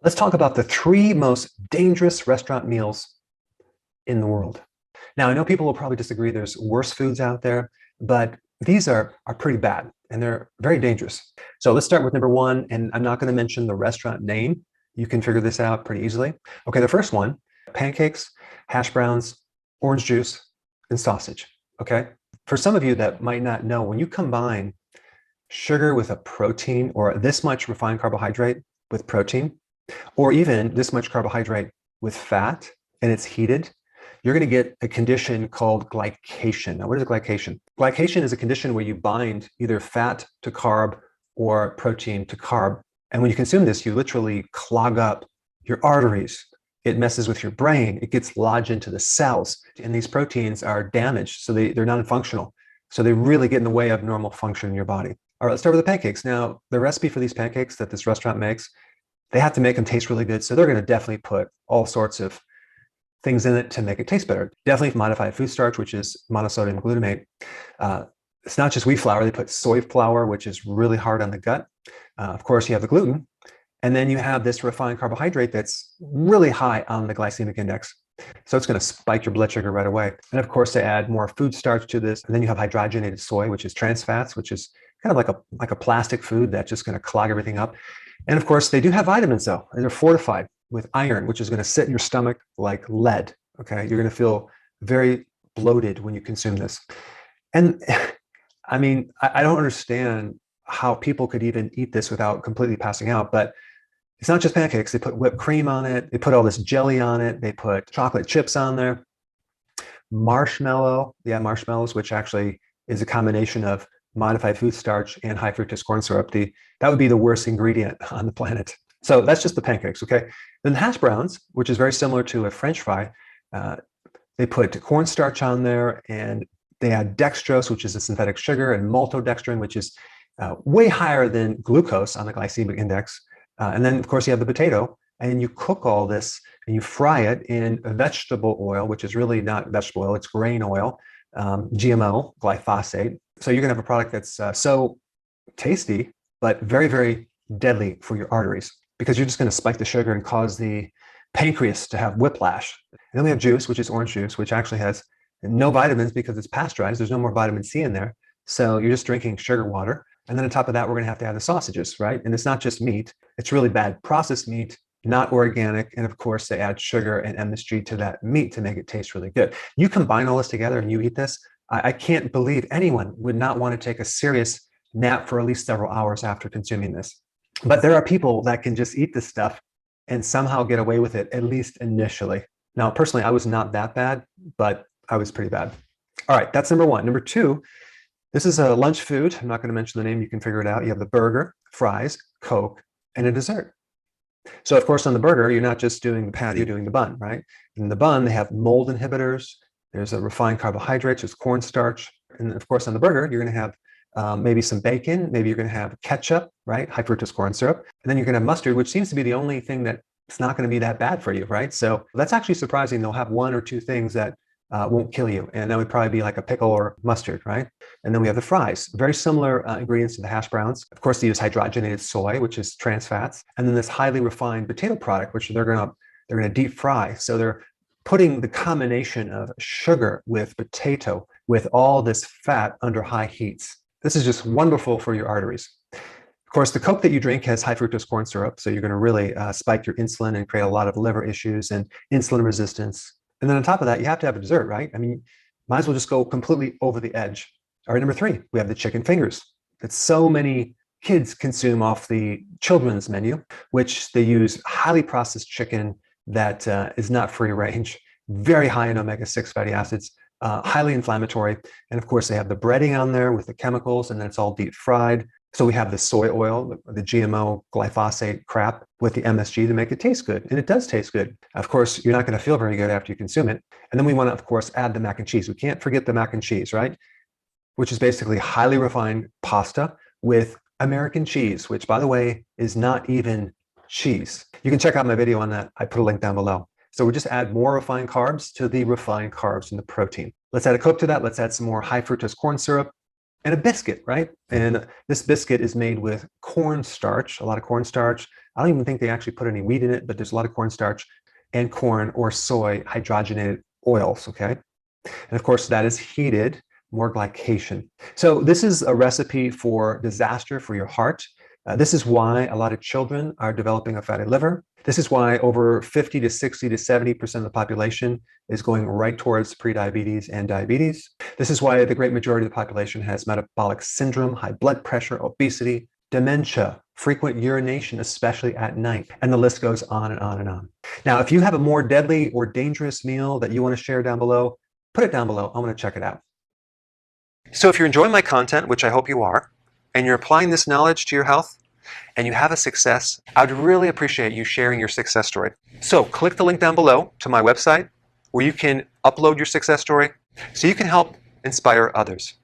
Let's talk about the three most dangerous restaurant meals in the world. Now, I know people will probably disagree. There's worse foods out there, but these are pretty bad and they're very dangerous. So let's start with number one, and I'm not going to mention the restaurant name. You can figure this out pretty easily. Okay, the first one, pancakes, hash browns, orange juice, and sausage. Okay, for some of you that might not know, when you combine sugar with a protein or this much refined carbohydrate with protein, or even this much carbohydrate with fat, and it's heated, you're going to get a condition called glycation. Now, what is glycation? Glycation is a condition where you bind either fat to carb or protein to carb. And when you consume this, you literally clog up your arteries. It messes with your brain. It gets lodged into the cells. And these proteins are damaged, so they're non-functional. So they really get in the way of normal function in your body. All right, let's start with the pancakes. Now, the recipe for these pancakes that this restaurant makes, they have to make them taste really good. So they're going to definitely put all sorts of things in it to make it taste better. Definitely modified food starch, which is monosodium glutamate. It's not just wheat flour. They put soy flour, which is really hard on the gut. Of course, you have the gluten. And then you have this refined carbohydrate that's really high on the glycemic index. So it's going to spike your blood sugar right away. And of course, they add more food starch to this. And then you have hydrogenated soy, which is trans fats, which is kind of like a plastic food that's just going to clog everything up. And of course, they do have vitamins, though, and they're fortified with iron, which is going to sit in your stomach like lead. Okay, you're going to feel very bloated when you consume this. And I mean, I don't understand how people could even eat this without completely passing out. But it's not just pancakes. They put whipped cream on it. They put all this jelly on it. They put chocolate chips on there. Marshmallow, yeah, marshmallows, which actually is a combination of modified food starch and high fructose corn syrup. That would be the worst ingredient on the planet. So that's just the pancakes, okay? Then the hash browns, which is very similar to a French fry, they put cornstarch on there, and they add dextrose, which is a synthetic sugar, and maltodextrin, which is way higher than glucose on the glycemic index. And then, of course, you have the potato, and you cook all this, and you fry it in vegetable oil, which is really not vegetable oil, it's grain oil, GMO, glyphosate. So you're going to have a product that's so tasty, but very, very deadly for your arteries, because you're just going to spike the sugar and cause the pancreas to have whiplash. And then we have juice, which is orange juice, which actually has no vitamins because it's pasteurized. There's no more vitamin C in there. So you're just drinking sugar water. And then on top of that, we're going to have the sausages, right? And it's not just meat. It's really bad processed meat, not organic. And of course, they add sugar and MSG to that meat to make it taste really good. You combine all this together and you eat this, I can't believe anyone would not want to take a serious nap for at least several hours after consuming this. But there are people that can just eat this stuff and somehow get away with it, at least initially. Now, personally, I was not that bad, but I was pretty bad. All right, that's number one. Number two, this is a lunch food. I'm not going to mention the name. You can figure it out. You have the burger, fries, Coke, and a dessert. So, of course, on the burger, you're not just doing the patty, you're doing the bun, right? In the bun, they have mold inhibitors. There's a refined carbohydrates, there's cornstarch. And of course, on the burger, you're going to have maybe some bacon, maybe you're going to have ketchup, right? High fructose corn syrup. And then you're going to have mustard, which seems to be the only thing that it's not going to be that bad for you, right? So that's actually surprising. They'll have one or two things that won't kill you. And that would probably be like a pickle or mustard, right? And then we have the fries, very similar ingredients to the hash browns. Of course, they use hydrogenated soy, which is trans fats. And then this highly refined potato product, which they're going to deep fry. So they're putting the combination of sugar with potato with all this fat under high heats. This is just wonderful for your arteries. Of course, the Coke that you drink has high fructose corn syrup, so you're going to really spike your insulin and create a lot of liver issues and insulin resistance. And then on top of that, you have to have a dessert, right? I mean, might as well just go completely over the edge. All right, number three, we have the chicken fingers that so many kids consume off the children's menu, which they use highly processed chicken that is not free range, very high in omega-6 fatty acids, highly inflammatory. And of course, they have the breading on there with the chemicals, and then it's all deep fried. So we have the soy oil, the GMO glyphosate crap with the MSG to make it taste good. And it does taste good. Of course, you're not going to feel very good after you consume it. And then we want to, of course, add the mac and cheese. We can't forget the mac and cheese, right? Which is basically highly refined pasta with American cheese, which, by the way, is not even cheese. You can check out my video on that. I put a link down below. So we just add more refined carbs to the refined carbs and the protein. Let's add a Coke to that. Let's add some more high fructose corn syrup. and a biscuit, right? And this biscuit is made with cornstarch, a lot of cornstarch. I don't even think they actually put any wheat in it, but there's a lot of cornstarch and corn or soy hydrogenated oils, okay? And of course, that is heated, more glycation. So this is a recipe for disaster for your heart. This is why a lot of children are developing a fatty liver. This is why over 50 to 60 to 70% of the population is going right towards prediabetes and diabetes. This is why the great majority of the population has metabolic syndrome, high blood pressure, obesity, dementia, frequent urination, especially at night. And the list goes on and on and on. Now, if you have a more deadly or dangerous meal that you want to share down below, put it down below. I want to check it out. So if you're enjoying my content, which I hope you are, and you're applying this knowledge to your health, and you have a success, I'd really appreciate you sharing your success story. So click the link down below to my website where you can upload your success story so you can help inspire others.